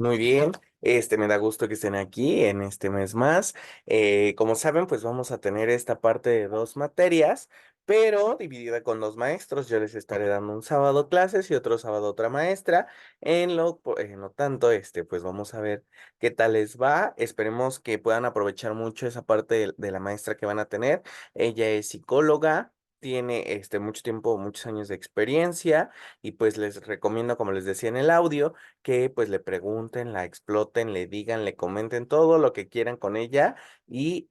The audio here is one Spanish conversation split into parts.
Muy bien, me da gusto que estén aquí en este mes más. Como saben, pues vamos a tener esta parte de dos materias, pero dividida con dos maestros. Yo les estaré dando un sábado clases y otro sábado otra maestra. En lo tanto, pues vamos a ver qué tal les va. Esperemos que puedan aprovechar mucho esa parte de la maestra que van a tener. Ella es psicóloga. Tiene mucho tiempo, muchos años de experiencia y pues les recomiendo, como les decía en el audio, que pues le pregunten, la exploten, le digan, le comenten todo lo que quieran con ella y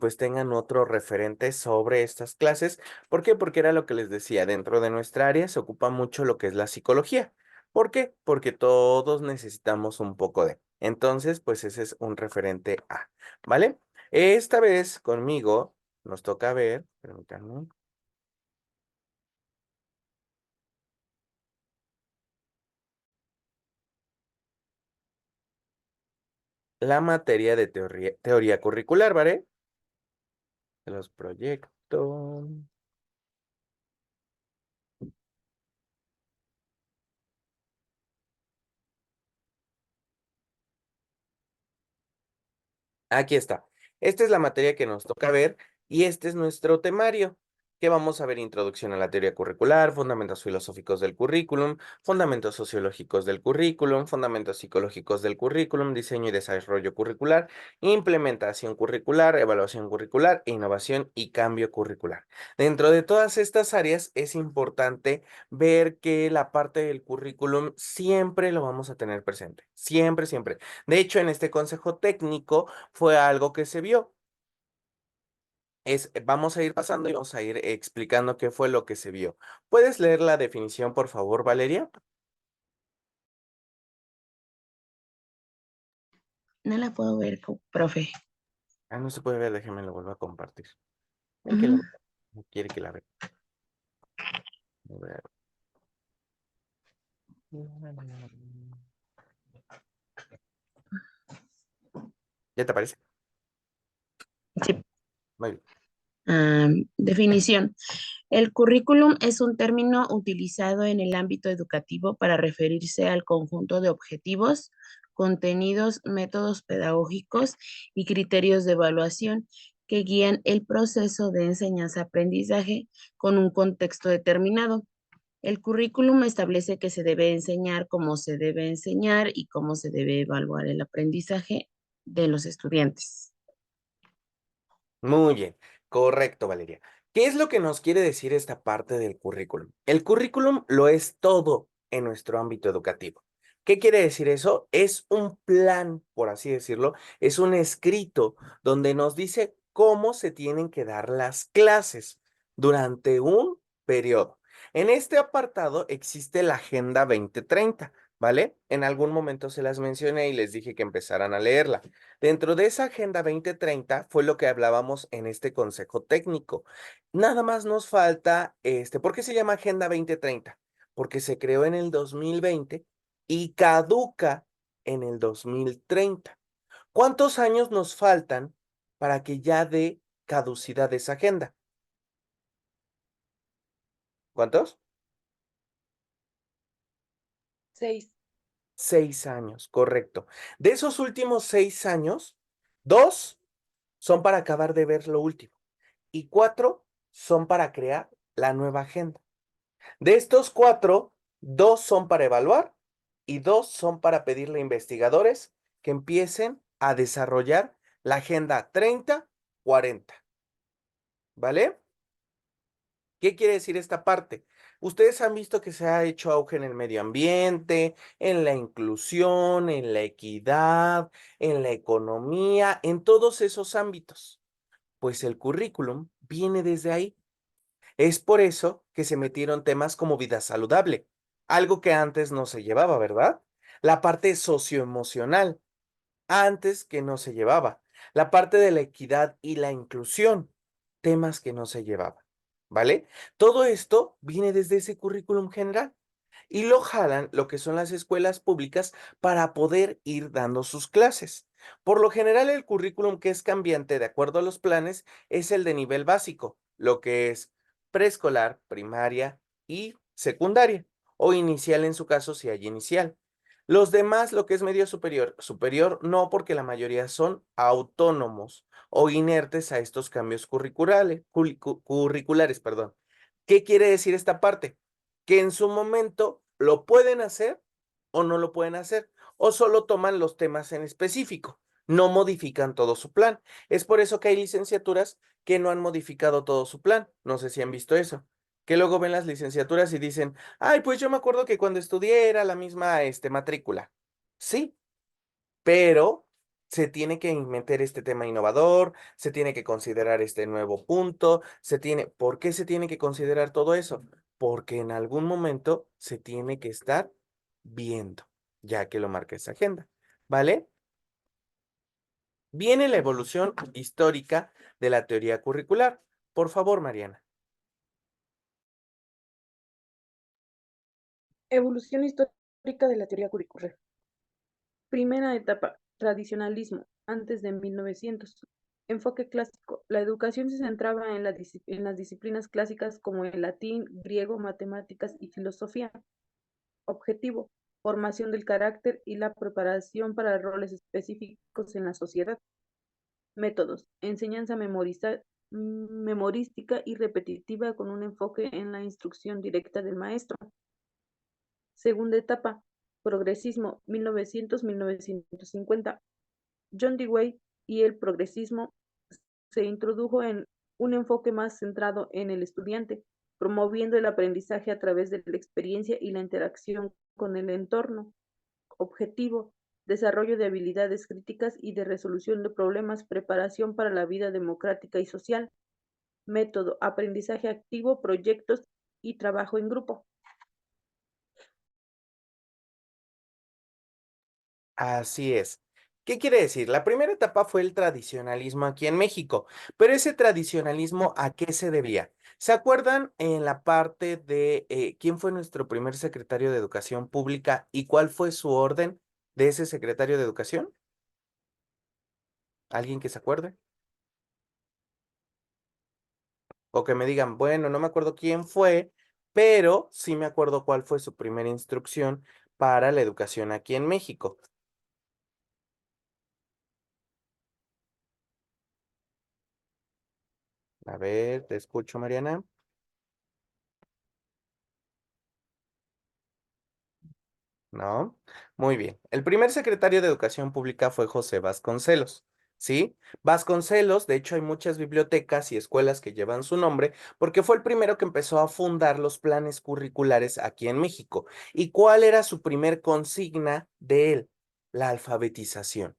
pues tengan otro referente sobre estas clases. ¿Por qué? Porque era lo que les decía, dentro de nuestra área se ocupa mucho lo que es la psicología. ¿Por qué? Porque todos necesitamos un poco de. Entonces, pues ese es un referente A, ¿vale? Esta vez conmigo nos toca ver, permítanme, la materia de teoría curricular, ¿vale? De los proyectos. Aquí está. Esta es la materia que nos toca ver y este es nuestro temario, que vamos a ver introducción a la teoría curricular, fundamentos filosóficos del currículum, fundamentos sociológicos del currículum, fundamentos psicológicos del currículum, diseño y desarrollo curricular, implementación curricular, evaluación curricular, innovación y cambio curricular. Dentro de todas estas áreas es importante ver que la parte del currículum siempre lo vamos a tener presente, siempre, siempre. De hecho, en este consejo técnico fue algo que se vio. Vamos a ir pasando y vamos a ir explicando qué fue lo que se vio. ¿Puedes leer la definición, por favor, Valeria? No la puedo ver, profe. Ah, no se puede ver, déjeme lo vuelvo a compartir. Ven que Ujú. luego no quiere que la vea. A ver. ¿Ya te aparece? Sí. Muy bien. Definición. El currículum es un término utilizado en el ámbito educativo para referirse al conjunto de objetivos, contenidos, métodos pedagógicos y criterios de evaluación que guían el proceso de enseñanza-aprendizaje con un contexto determinado. El currículum establece que se debe enseñar, cómo se debe enseñar y cómo se debe evaluar el aprendizaje de los estudiantes. Muy bien. Correcto, Valeria. ¿Qué es lo que nos quiere decir esta parte del currículum? El currículum lo es todo en nuestro ámbito educativo. ¿Qué quiere decir eso? Es un plan, por así decirlo, es un escrito donde nos dice cómo se tienen que dar las clases durante un periodo. En este apartado existe la Agenda 2030, ¿vale? En algún momento se las mencioné y les dije que empezaran a leerla. Dentro de esa Agenda 2030 fue lo que hablábamos en este consejo técnico. Nada más nos falta, ¿por qué se llama Agenda 2030? Porque se creó en el 2020 y caduca en el 2030. ¿Cuántos años nos faltan para que ya dé caducidad esa agenda? ¿Cuántos? 6. 6 años, correcto. De esos últimos 6 años, 2 son para acabar de ver lo último y 4 son para crear la nueva agenda. De estos 4, 2 son para evaluar y 2 son para pedirle a investigadores que empiecen a desarrollar la agenda 30-40. ¿Vale? ¿Qué quiere decir esta parte? Ustedes han visto que se ha hecho auge en el medio ambiente, en la inclusión, en la equidad, en la economía, en todos esos ámbitos. Pues el currículum viene desde ahí. Es por eso que se metieron temas como vida saludable, algo que antes no se llevaba, ¿verdad? La parte socioemocional, antes que no se llevaba. La parte de la equidad y la inclusión, temas que no se llevaban, ¿vale? Todo esto viene desde ese currículum general y lo jalan lo que son las escuelas públicas para poder ir dando sus clases. Por lo general, el currículum que es cambiante de acuerdo a los planes es el de nivel básico, lo que es preescolar, primaria y secundaria, o inicial en su caso si hay inicial. Los demás, lo que es medio superior, superior no, porque la mayoría son autónomos o inertes a estos cambios curriculares, perdón. ¿Qué quiere decir esta parte? Que en su momento lo pueden hacer o no lo pueden hacer, o solo toman los temas en específico, no modifican todo su plan. Es por eso que hay licenciaturas que no han modificado todo su plan. No sé si han visto eso, que luego ven las licenciaturas y dicen, ay, pues yo me acuerdo que cuando estudié era la misma matrícula. Sí, pero se tiene que meter este tema innovador, se tiene que considerar este nuevo punto, ¿por qué se tiene que considerar todo eso? Porque en algún momento se tiene que estar viendo, ya que lo marca esa agenda, ¿vale? Viene la evolución histórica de la teoría curricular. Por favor, Mariana. Evolución histórica de la teoría curricular. Primera etapa, tradicionalismo, antes de 1900. Enfoque clásico. La educación se centraba en las disciplinas clásicas como el latín, griego, matemáticas y filosofía. Objetivo, formación del carácter y la preparación para roles específicos en la sociedad. Métodos, enseñanza memorística y repetitiva con un enfoque en la instrucción directa del maestro. Segunda etapa, progresismo 1900-1950. John Dewey y el progresismo se introdujo en un enfoque más centrado en el estudiante, promoviendo el aprendizaje a través de la experiencia y la interacción con el entorno. Objetivo, desarrollo de habilidades críticas y de resolución de problemas, preparación para la vida democrática y social. Método, aprendizaje activo, proyectos y trabajo en grupo. Así es. ¿Qué quiere decir? La primera etapa fue el tradicionalismo aquí en México, pero ese tradicionalismo, ¿a qué se debía? ¿Se acuerdan en la parte de quién fue nuestro primer secretario de Educación Pública y cuál fue su orden de ese secretario de Educación? ¿Alguien que se acuerde? O que me digan, bueno, no me acuerdo quién fue, pero sí me acuerdo cuál fue su primera instrucción para la educación aquí en México. A ver, te escucho, Mariana. ¿No? Muy bien. El primer secretario de Educación Pública fue José Vasconcelos, ¿sí? Vasconcelos, de hecho, hay muchas bibliotecas y escuelas que llevan su nombre porque fue el primero que empezó a fundar los planes curriculares aquí en México. ¿Y cuál era su primer consigna de él? La alfabetización.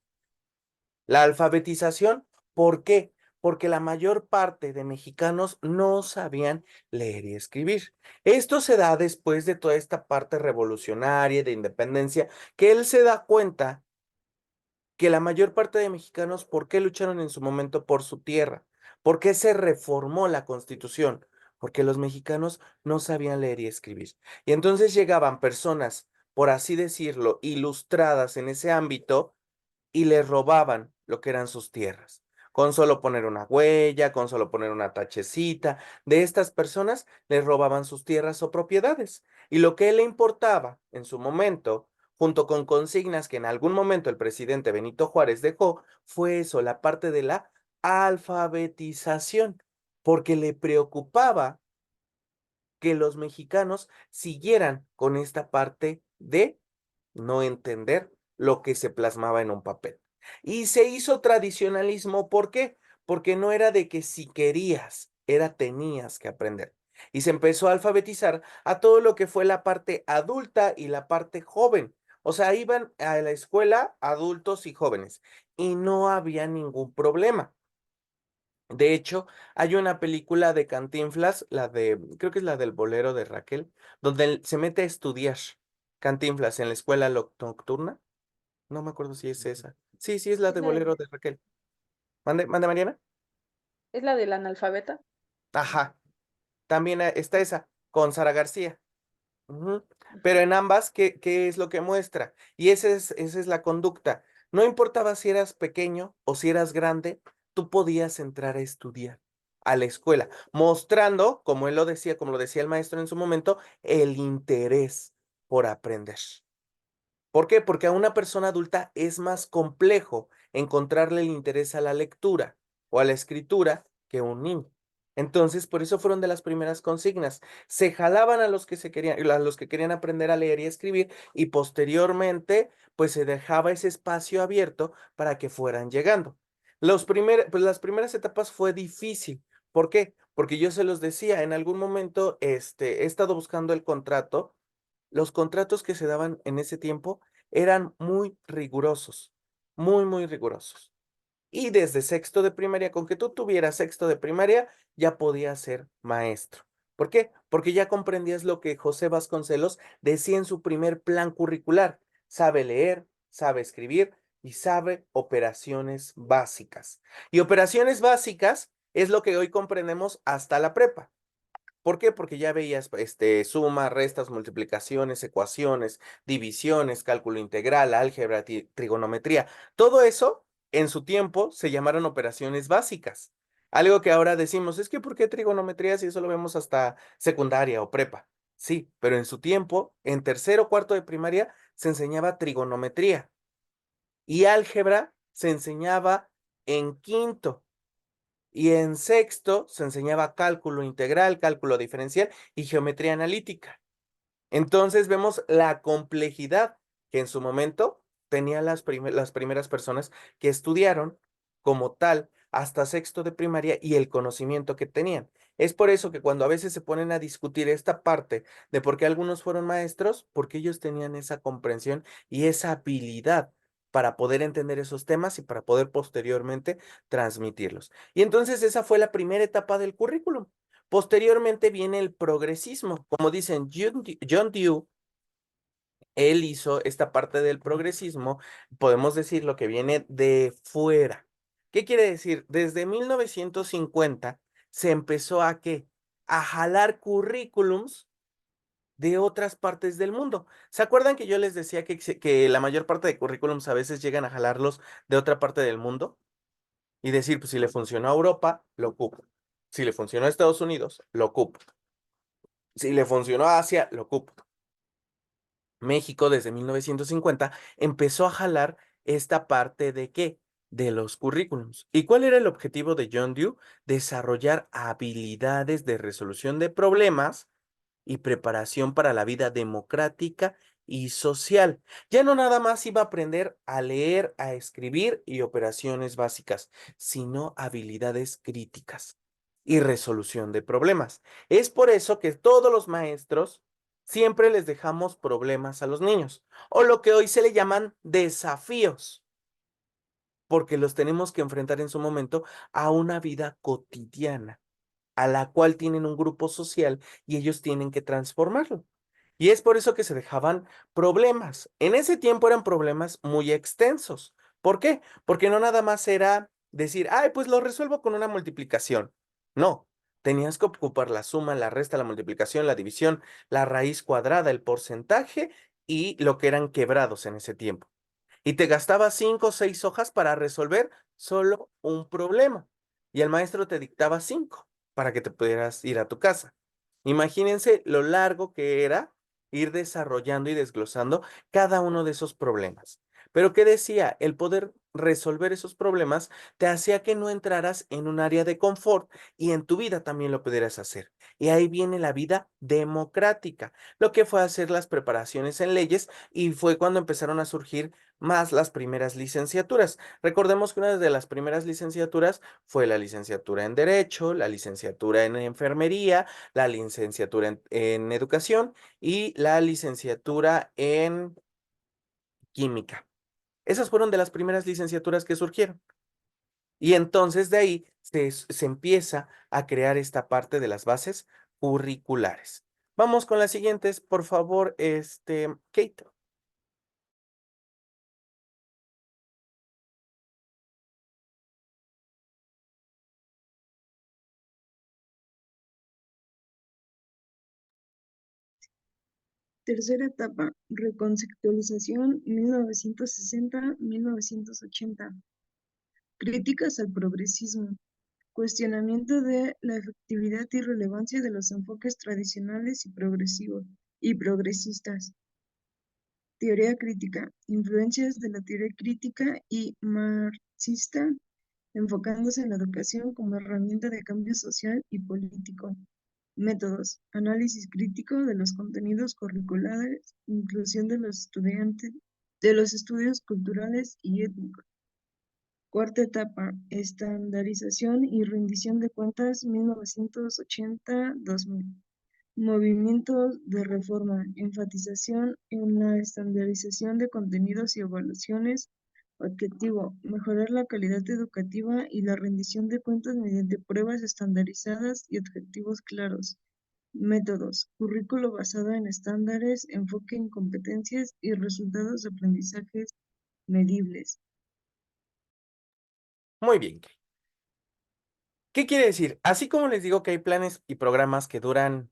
La alfabetización, ¿por qué? Porque la mayor parte de mexicanos no sabían leer y escribir. Esto se da después de toda esta parte revolucionaria de independencia, que él se da cuenta que la mayor parte de mexicanos, ¿por qué lucharon en su momento por su tierra? ¿Por qué se reformó la Constitución? Porque los mexicanos no sabían leer y escribir. Y entonces llegaban personas, por así decirlo, ilustradas en ese ámbito y le robaban lo que eran sus tierras. Con solo poner una huella, con solo poner una tachecita, de estas personas les robaban sus tierras o propiedades. Y lo que le importaba en su momento, junto con consignas que en algún momento el presidente Benito Juárez dejó, fue eso, la parte de la alfabetización, porque le preocupaba que los mexicanos siguieran con esta parte de no entender lo que se plasmaba en un papel. Y se hizo tradicionalismo, ¿por qué? Porque no era de que si querías, era tenías que aprender. Y se empezó a alfabetizar a todo lo que fue la parte adulta y la parte joven. O sea, iban a la escuela adultos y jóvenes y no había ningún problema. De hecho, hay una película de Cantinflas, creo que es la del bolero de Raquel, donde él se mete a estudiar Cantinflas en la escuela nocturna. No me acuerdo si es esa. Sí, sí, es la ¿Es de la, bolero de Raquel. Mande, mande, Mariana. es la del analfabeta? Ajá, también está esa, con Sara García. Ujú. Pero en ambas, ¿qué es lo que muestra? Y esa es la conducta. No importaba si eras pequeño o si eras grande, tú podías entrar a estudiar a la escuela, mostrando, como él lo decía, como lo decía el maestro en su momento, el interés por aprender. ¿Por qué? Porque a una persona adulta es más complejo encontrarle el interés a la lectura o a la escritura que a un niño. Entonces, por eso fueron de las primeras consignas. Se jalaban a los que a los que querían aprender a leer y escribir, y posteriormente, pues se dejaba ese espacio abierto para que fueran llegando. Pues las primeras etapas fue difícil. ¿Por qué? Porque yo se los decía, en algún momento, he estado buscando el contrato. Los contratos que se daban en ese tiempo eran muy rigurosos, muy, muy rigurosos. Y desde sexto de primaria, con que tú tuvieras sexto de primaria, ya podías ser maestro. ¿Por qué? Porque ya comprendías lo que José Vasconcelos decía en su primer plan curricular. Sabe leer, sabe escribir y sabe operaciones básicas. Y operaciones básicas es lo que hoy comprendemos hasta la prepa. ¿Por qué? Porque ya veías sumas, restas, multiplicaciones, ecuaciones, divisiones, cálculo integral, álgebra, trigonometría. Todo eso en su tiempo se llamaron operaciones básicas. Algo que ahora decimos, es que ¿por qué trigonometría si eso lo vemos hasta secundaria o prepa? Sí, pero en su tiempo, en tercero o cuarto de primaria, se enseñaba trigonometría y álgebra se enseñaba en quinto. Y en sexto se enseñaba cálculo integral, cálculo diferencial y geometría analítica. Entonces vemos la complejidad que en su momento tenían las primeras personas que estudiaron como tal hasta sexto de primaria y el conocimiento que tenían. Es por eso que cuando a veces se ponen a discutir esta parte de por qué algunos fueron maestros, porque ellos tenían esa comprensión y esa habilidad para poder entender esos temas y para poder posteriormente transmitirlos. Y entonces esa fue la primera etapa del currículum. Posteriormente viene el progresismo. Como dicen, John Dewey, él hizo esta parte del progresismo, podemos decir lo que viene de fuera. ¿Qué quiere decir? Desde 1950 se empezó a ¿qué? A jalar currículums de otras partes del mundo. ¿Se acuerdan que yo les decía que la mayor parte de currículums a veces llegan a jalarlos de otra parte del mundo? Y decir, pues si le funcionó a Europa, lo ocupo. Si le funcionó a Estados Unidos, lo ocupo. Si le funcionó a Asia, lo ocupo. México desde 1950 empezó a jalar esta parte de ¿qué? De los currículums. ¿Y cuál era el objetivo de John Dewey? Desarrollar habilidades de resolución de problemas y preparación para la vida democrática y social. Ya no nada más iba a aprender a leer, a escribir y operaciones básicas, sino habilidades críticas y resolución de problemas. Es por eso que todos los maestros siempre les dejamos problemas a los niños, o lo que hoy se le llaman desafíos, porque los tenemos que enfrentar en su momento a una vida cotidiana a la cual tienen un grupo social y ellos tienen que transformarlo. Y es por eso que se dejaban problemas. En ese tiempo eran problemas muy extensos. ¿Por qué? Porque no nada más era decir, ay, pues lo resuelvo con una multiplicación. No, tenías que ocupar la suma, la resta, la multiplicación, la división, la raíz cuadrada, el porcentaje y lo que eran quebrados en ese tiempo. Y te gastabas 5 o 6 hojas para resolver solo un problema. Y el maestro te dictaba 5 para que te pudieras ir a tu casa. Imagínense lo largo que era ir desarrollando y desglosando cada uno de esos problemas. Pero ¿qué decía? El poder resolver esos problemas te hacía que no entraras en un área de confort y en tu vida también lo pudieras hacer. Y ahí viene la vida democrática, lo que fue hacer las preparaciones en leyes y fue cuando empezaron a surgir más las primeras licenciaturas. Recordemos que una de las primeras licenciaturas fue la licenciatura en Derecho, la licenciatura en Enfermería, la licenciatura en Educación y la licenciatura en Química. Esas fueron de las primeras licenciaturas que surgieron. Y entonces de ahí se empieza a crear esta parte de las bases curriculares. Vamos con las siguientes, por favor, Kate. Tercera etapa, reconceptualización 1960-1980. Críticas al progresismo. Cuestionamiento de la efectividad y relevancia de los enfoques tradicionales y progresivos y progresistas. Teoría crítica. Influencias de la teoría crítica y marxista, enfocándose en la educación como herramienta de cambio social y político. Métodos. Análisis crítico de los contenidos curriculares, inclusión de los estudiantes, de los estudios culturales y étnicos. Cuarta etapa, estandarización y rendición de cuentas 1980-2000. Movimientos de reforma, enfatización en la estandarización de contenidos y evaluaciones. Objetivo, mejorar la calidad educativa y la rendición de cuentas mediante pruebas estandarizadas y objetivos claros. Métodos, currículo basado en estándares, enfoque en competencias y resultados de aprendizajes medibles. Muy bien. ¿Qué quiere decir? Así como les digo que hay planes y programas que duran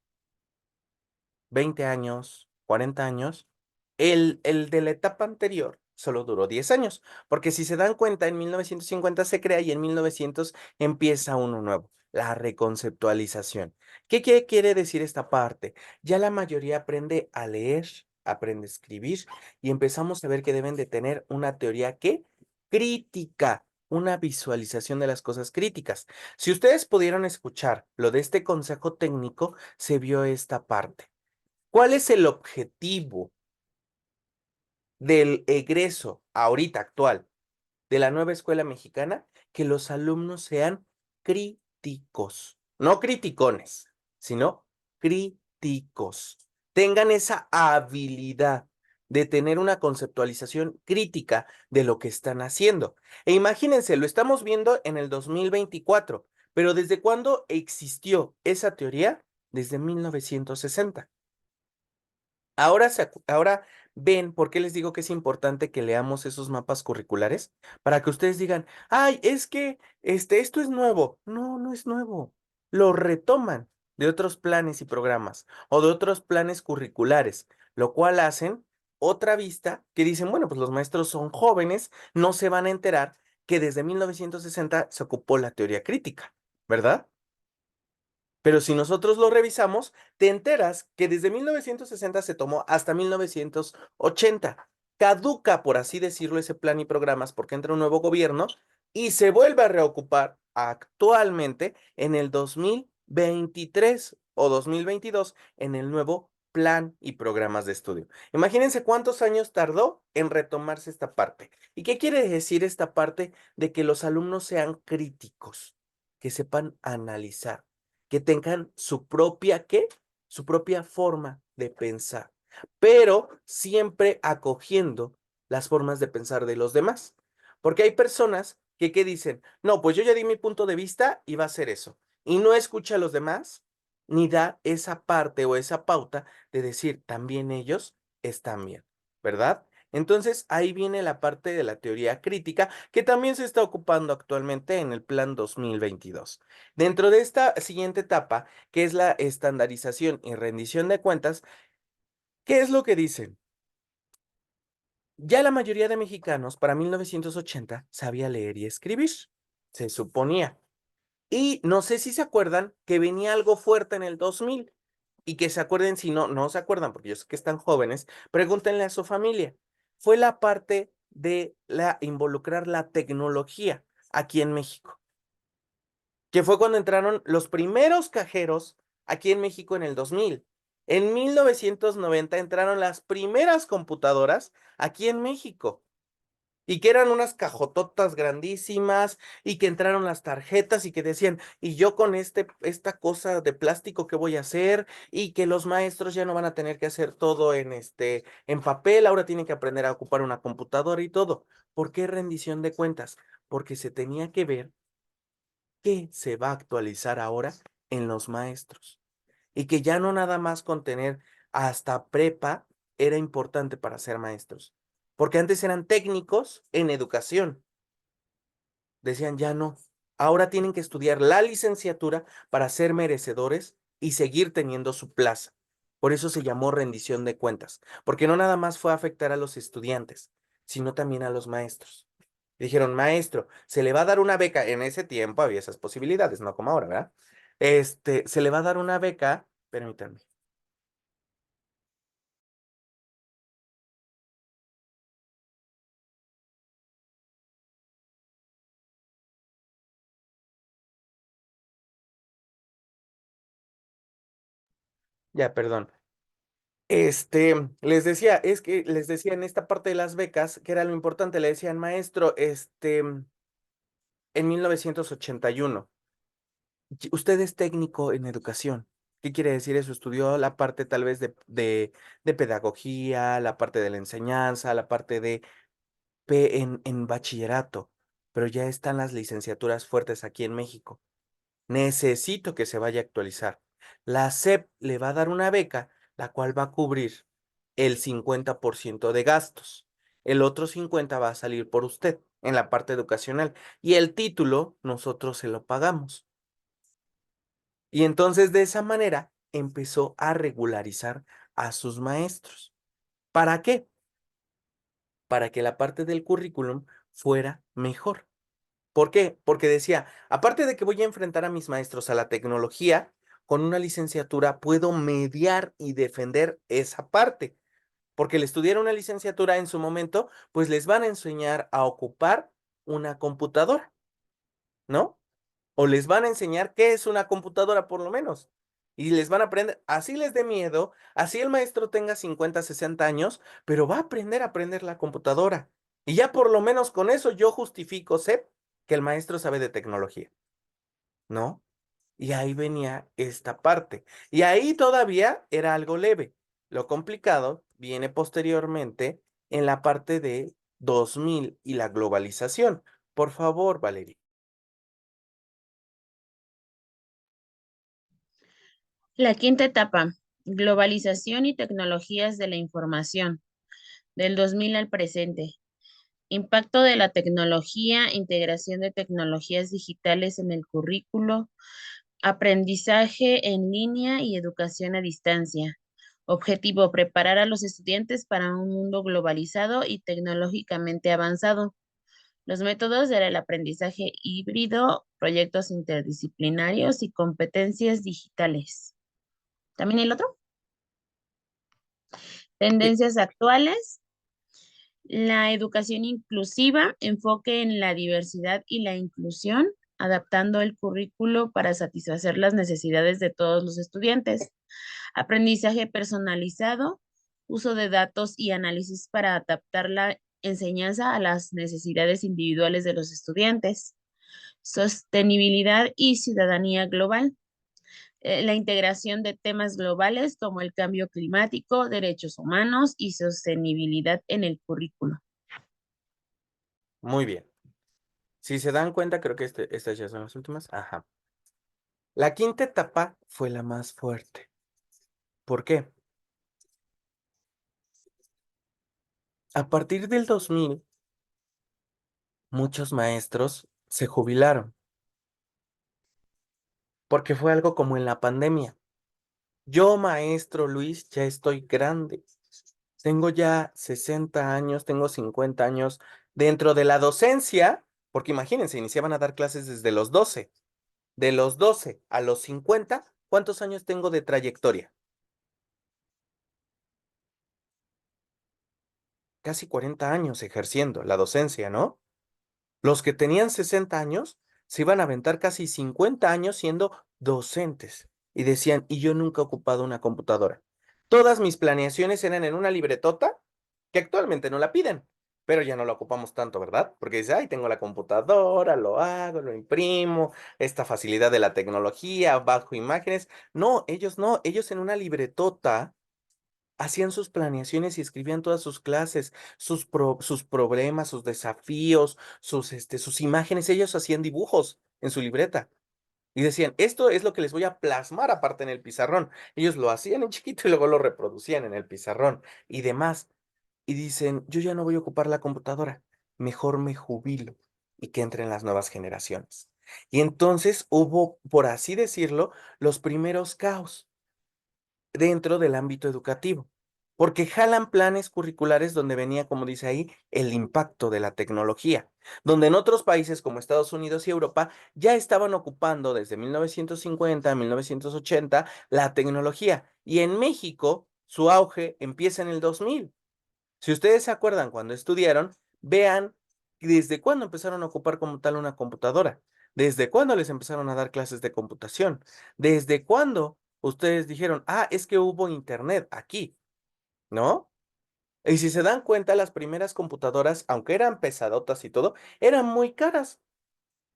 20 años, 40 años, el de la etapa anterior solo duró 10 años, porque si se dan cuenta, en 1950 se crea y en 1900 empieza uno nuevo, la reconceptualización. ¿Qué quiere decir esta parte? Ya la mayoría aprende a leer, aprende a escribir y empezamos a ver que deben de tener una teoría que crítica, una visualización de las cosas críticas. Si ustedes pudieron escuchar lo de este consejo técnico, se vio esta parte. ¿Cuál es el objetivo del egreso ahorita actual de la nueva escuela mexicana? Que los alumnos sean críticos, no criticones, sino críticos. Tengan esa habilidad de tener una conceptualización crítica de lo que están haciendo. E imagínense, lo estamos viendo en el 2024, pero ¿desde cuándo existió esa teoría? Desde 1960. Ahora ven por qué les digo que es importante que leamos esos mapas curriculares para que ustedes digan, ay, es que esto es nuevo. No, no es nuevo. Lo retoman de otros planes y programas o de otros planes curriculares, lo cual hacen otra vista que dicen, bueno, pues los maestros son jóvenes, no se van a enterar que desde 1960 se ocupó la teoría crítica, ¿verdad? Pero si nosotros lo revisamos, te enteras que desde 1960 se tomó hasta 1980. Caduca, por así decirlo, ese plan y programas porque entra un nuevo gobierno y se vuelve a reocupar actualmente en el 2023 o 2022 en el nuevo plan y programas de estudio. Imagínense cuántos años tardó en retomarse esta parte. ¿Y qué quiere decir esta parte de que los alumnos sean críticos, que sepan analizar? Que tengan su propia, ¿qué? Su propia forma de pensar, pero siempre acogiendo las formas de pensar de los demás. Porque hay personas que, ¿qué dicen? No, pues yo ya di mi punto de vista y va a ser eso. Y no escucha a los demás, ni da esa parte o esa pauta de decir, también ellos están bien, ¿verdad? Entonces ahí viene la parte de la teoría crítica que también se está ocupando actualmente en el Plan 2022. Dentro de esta siguiente etapa, que es la estandarización y rendición de cuentas, ¿qué es lo que dicen? Ya la mayoría de mexicanos para 1980 sabía leer y escribir, se suponía. Y no sé si se acuerdan que venía algo fuerte en el 2000 y que se acuerden, si no se acuerdan, porque yo sé que están jóvenes, pregúntenle a su familia. Fue la parte de involucrar la tecnología aquí en México, que fue cuando entraron los primeros cajeros aquí en México en el 2000. En 1990 entraron las primeras computadoras aquí en México y que eran unas cajototas grandísimas y que entraron las tarjetas y que decían, y yo con esta cosa de plástico, ¿qué voy a hacer? Y que los maestros ya no van a tener que hacer todo en papel, ahora tienen que aprender a ocupar una computadora y todo. ¿Por qué rendición de cuentas? Porque se tenía que ver qué se va a actualizar ahora en los maestros. Y que ya no nada más con tener hasta prepa era importante para ser maestros. Porque antes eran técnicos en educación. Decían, ya no. Ahora tienen que estudiar la licenciatura para ser merecedores y seguir teniendo su plaza. Por eso se llamó rendición de cuentas. Porque no nada más fue a afectar a los estudiantes, sino también a los maestros. Dijeron, maestro, se le va a dar una beca. En ese tiempo había esas posibilidades, no como ahora, ¿verdad? Se le va a dar una beca, permítanme. Ya, perdón. Les decía, es que les decía en esta parte de las becas, que era lo importante, le decían, maestro, en 1981, usted es técnico en educación. ¿Qué quiere decir eso? Estudió la parte tal vez de pedagogía, la parte de la enseñanza, la parte de en bachillerato, pero ya están las licenciaturas fuertes aquí en México. Necesito que se vaya a actualizar. La SEP le va a dar una beca, la cual va a cubrir el 50% de gastos. El otro 50 va a salir por usted en la parte educacional y el título nosotros se lo pagamos. Y entonces de esa manera empezó a regularizar a sus maestros. ¿Para qué? Para que la parte del currículum fuera mejor. ¿Por qué? Porque decía, aparte de que voy a enfrentar a mis maestros a la tecnología, con una licenciatura puedo mediar y defender esa parte. Porque el estudiar una licenciatura en su momento, pues les van a enseñar a ocupar una computadora, ¿no? O les van a enseñar qué es una computadora por lo menos. Y les van a aprender, así les dé miedo, así el maestro tenga 50, 60 años, pero va a aprender la computadora. Y ya por lo menos con eso yo justifico, sé que el maestro sabe de tecnología, ¿no? Y ahí venía esta parte. Y ahí todavía era algo leve. Lo complicado viene posteriormente en la parte de 2000 y la globalización. Por favor, Valeria. La quinta etapa, globalización y tecnologías de la información, del 2000 al presente. Impacto de la tecnología, integración de tecnologías digitales en el currículo, aprendizaje en línea y educación a distancia. Objetivo, preparar a los estudiantes para un mundo globalizado y tecnológicamente avanzado. Los métodos eran el aprendizaje híbrido, proyectos interdisciplinarios y competencias digitales. ¿También el otro? Sí, Tendencias actuales. La educación inclusiva, enfoque en la diversidad y la inclusión, adaptando el currículo para satisfacer las necesidades de todos los estudiantes. Aprendizaje personalizado, uso de datos y análisis para adaptar la enseñanza a las necesidades individuales de los estudiantes. Sostenibilidad y ciudadanía global, la integración de temas globales como el cambio climático, derechos humanos y sostenibilidad en el currículo. muy bien. Si se dan cuenta, creo que estas ya son las últimas. Ajá. La quinta etapa fue la más fuerte. ¿Por qué? A partir del 2000, muchos maestros se jubilaron, porque fue algo como en la pandemia. Yo, maestro Luis, ya estoy grande. Tengo ya 60 años, tengo 50 años dentro de la docencia, porque imagínense, iniciaban a dar clases desde los 12. De los 12 a los 50, ¿cuántos años tengo de trayectoria? Casi 40 años ejerciendo la docencia, ¿no? Los que tenían 60 años se iban a aventar casi 50 años siendo docentes y decían, y yo nunca he ocupado una computadora. Todas mis planeaciones eran en una libretota que actualmente no la piden, pero ya no la ocupamos tanto, ¿verdad? Porque dice, ay, tengo la computadora, lo hago, lo imprimo, esta facilidad de la tecnología, bajo imágenes. No, ellos en una libretota hacían sus planeaciones y escribían todas sus clases, sus problemas, sus desafíos, sus imágenes. Ellos hacían dibujos en su libreta y decían, esto es lo que les voy a plasmar aparte en el pizarrón. Ellos lo hacían en chiquito y luego lo reproducían en el pizarrón y demás. Y dicen, yo ya no voy a ocupar la computadora, mejor me jubilo y que entren las nuevas generaciones. Y entonces hubo, por así decirlo, los primeros caos dentro del ámbito educativo, porque jalan planes curriculares donde venía, como dice ahí, el impacto de la tecnología, donde en otros países como Estados Unidos y Europa ya estaban ocupando desde 1950 a 1980 la tecnología, y en México su auge empieza en el 2000. Si ustedes se acuerdan cuando estudiaron, vean desde cuándo empezaron a ocupar como tal una computadora, desde cuándo les empezaron a dar clases de computación, desde cuándo ustedes dijeron, ah, es que hubo internet aquí, ¿no? Y si se dan cuenta, las primeras computadoras, aunque eran pesadotas y todo, eran muy caras.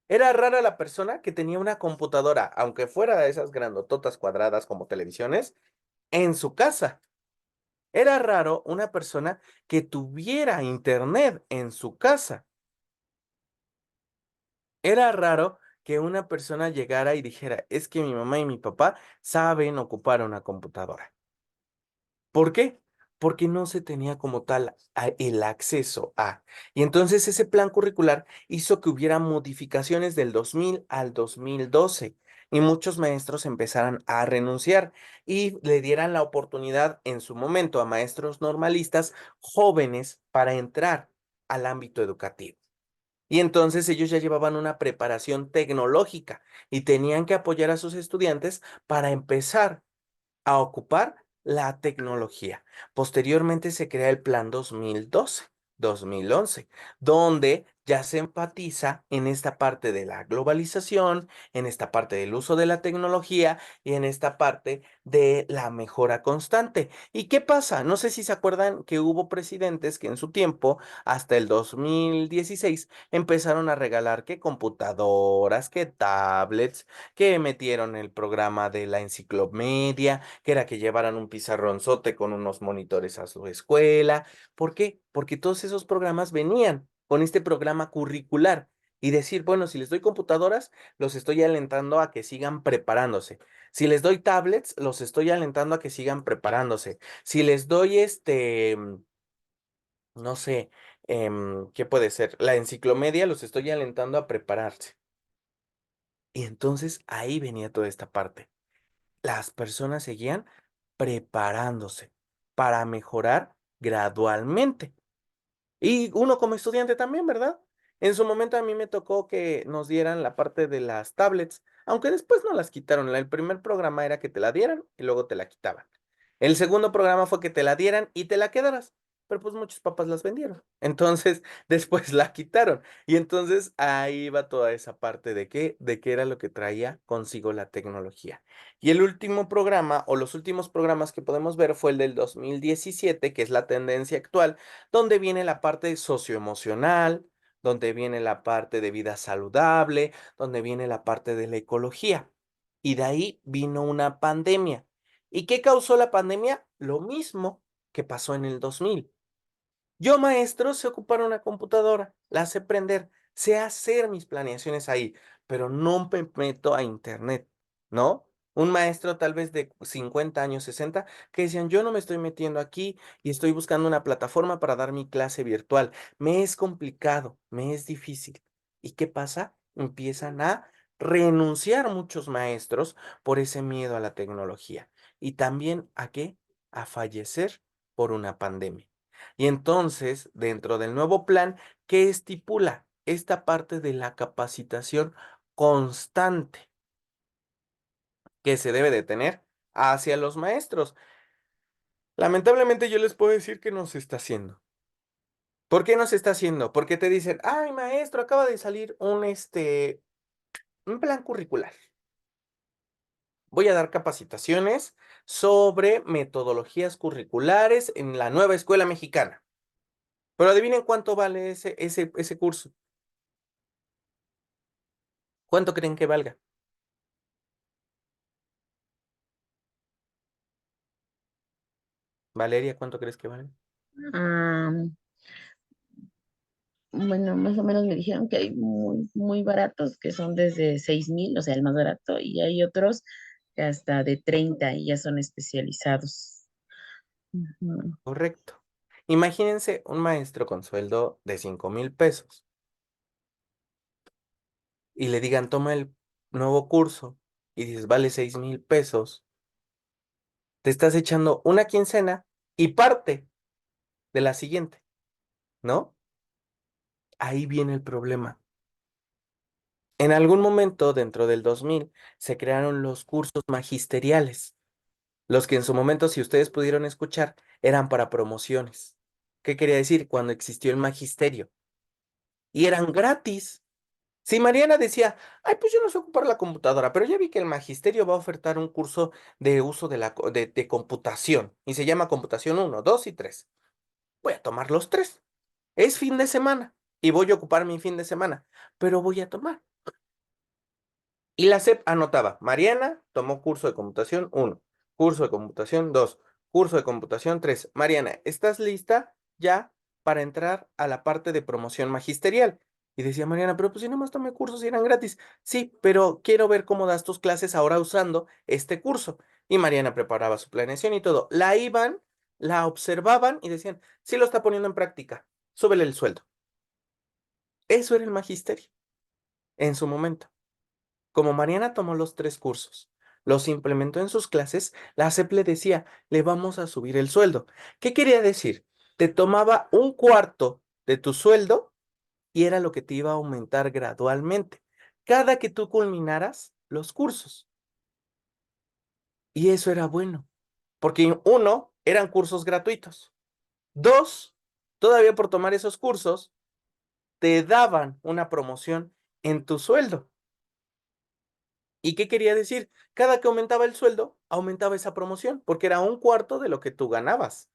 Era rara la persona que tenía una computadora, aunque fuera de esas grandototas cuadradas como televisiones, en su casa. Era raro una persona que tuviera internet en su casa. Era raro que una persona llegara y dijera, es que mi mamá y mi papá saben ocupar una computadora. ¿Por qué? Porque no se tenía como tal el acceso a. Y entonces ese plan curricular hizo que hubiera modificaciones del 2000 al 2012 y muchos maestros empezaran a renunciar y le dieran la oportunidad en su momento a maestros normalistas jóvenes para entrar al ámbito educativo. Y entonces ellos ya llevaban una preparación tecnológica y tenían que apoyar a sus estudiantes para empezar a ocupar la tecnología. Posteriormente se crea el Plan 2012-2011, donde ya se enfatiza en esta parte de la globalización, en esta parte del uso de la tecnología y en esta parte de la mejora constante. ¿Y qué pasa? No sé si se acuerdan que hubo presidentes que en su tiempo, hasta el 2016, empezaron a regalar que computadoras, que tablets, que metieron el programa de la enciclomedia, que era que llevaran un pizarronzote con unos monitores a su escuela. ¿Por qué? Porque todos esos programas venían con este programa curricular y decir, bueno, si les doy computadoras, los estoy alentando a que sigan preparándose. Si les doy tablets, los estoy alentando a que sigan preparándose. Si les doy no sé, ¿qué puede ser? La enciclomedia, los estoy alentando a prepararse. Y entonces ahí venía toda esta parte. Las personas seguían preparándose para mejorar gradualmente. Y uno como estudiante también, ¿verdad? En su momento a mí me tocó que nos dieran la parte de las tablets, aunque después no las quitaron. El primer programa era que te la dieran y luego te la quitaban. El segundo programa fue que te la dieran y te la quedaras, pero pues muchos papás las vendieron. Entonces, después la quitaron. Y entonces ahí va toda esa parte de qué era lo que traía consigo la tecnología. Y el último programa o los últimos programas que podemos ver fue el del 2017, que es la tendencia actual, donde viene la parte socioemocional, donde viene la parte de vida saludable, donde viene la parte de la ecología. Y de ahí vino una pandemia. ¿Y qué causó la pandemia? Lo mismo que pasó en el 2000. Yo, maestro, sé ocupar una computadora, la sé prender, sé hacer mis planeaciones ahí, pero no me meto a internet, ¿no? Un maestro tal vez de 50 años, 60, que decían, yo no me estoy metiendo aquí y estoy buscando una plataforma para dar mi clase virtual. Me es complicado, me es difícil. ¿Y qué pasa? Empiezan a renunciar muchos maestros por ese miedo a la tecnología. ¿Y también a qué? A fallecer por una pandemia. Y entonces, dentro del nuevo plan, ¿qué estipula? Esta parte de la capacitación constante que se debe de tener hacia los maestros. Lamentablemente yo les puedo decir que no se está haciendo. ¿Por qué no se está haciendo? Porque te dicen, ay, maestro, acaba de salir un plan curricular. Voy a dar capacitaciones sobre metodologías curriculares en la nueva escuela mexicana. Pero adivinen cuánto vale ese curso. ¿Cuánto creen que valga? Valeria, ¿cuánto crees que vale? Ah, bueno, más o menos me dijeron que hay muy baratos que son desde 6,000, o sea, el más barato, y hay otros que hasta de 30 y ya son especializados. Ujú. Correcto. Imagínense un maestro con sueldo de 5,000 pesos y le digan, toma el nuevo curso y dices, vale 6,000 pesos. Te estás echando una quincena y parte de la siguiente, ¿no? Ahí viene el problema. En algún momento, dentro del 2000, se crearon los cursos magisteriales, los que en su momento, si ustedes pudieron escuchar, eran para promociones. ¿Qué quería decir? Cuando existió el magisterio. Y eran gratis. Si Mariana decía, ay, pues yo no sé ocupar la computadora, pero ya vi que el magisterio va a ofertar un curso de uso de computación y se llama computación 1, 2 y 3. Voy a tomar los 3. Es fin de semana y voy a ocupar mi fin de semana, pero voy a tomar. Y la SEP anotaba, Mariana tomó curso de computación 1, curso de computación 2, curso de computación 3. Mariana, ¿estás lista ya para entrar a la parte de promoción magisterial? Y decía Mariana, pero pues si nomás tomé cursos y eran gratis. Sí, pero quiero ver cómo das tus clases ahora usando este curso. Y Mariana preparaba su planeación y todo. La iban, la observaban y decían, sí lo está poniendo en práctica, súbele el sueldo. Eso era el magisterio en su momento. Como Mariana tomó los 3 cursos, los implementó en sus clases, la SEP le decía, le vamos a subir el sueldo. ¿Qué quería decir? Te tomaba un cuarto de tu sueldo y era lo que te iba a aumentar gradualmente, cada que tú culminaras los cursos. Y eso era bueno, porque 1, eran cursos gratuitos. 2, todavía por tomar esos cursos, te daban una promoción en tu sueldo. ¿Y qué quería decir? Cada que aumentaba el sueldo, aumentaba esa promoción, porque era un cuarto de lo que tú ganabas.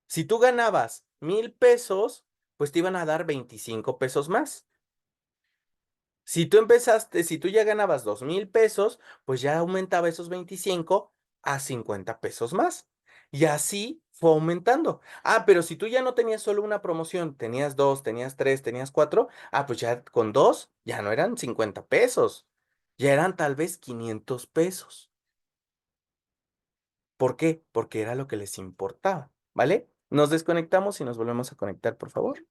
Si tú ganabas 1,000 pesos, pues te iban a dar 25 pesos más. Si tú ya ganabas 2,000 pesos, pues ya aumentaba esos 25 a 50 pesos más. Y así fue aumentando. Ah, pero si tú ya no tenías solo una promoción, tenías 2, tenías 3, tenías 4, pues ya con 2 ya no eran 50 pesos, ya eran tal vez 500 pesos. ¿Por qué? Porque era lo que les importaba, ¿vale? Nos desconectamos y nos volvemos a conectar, por favor.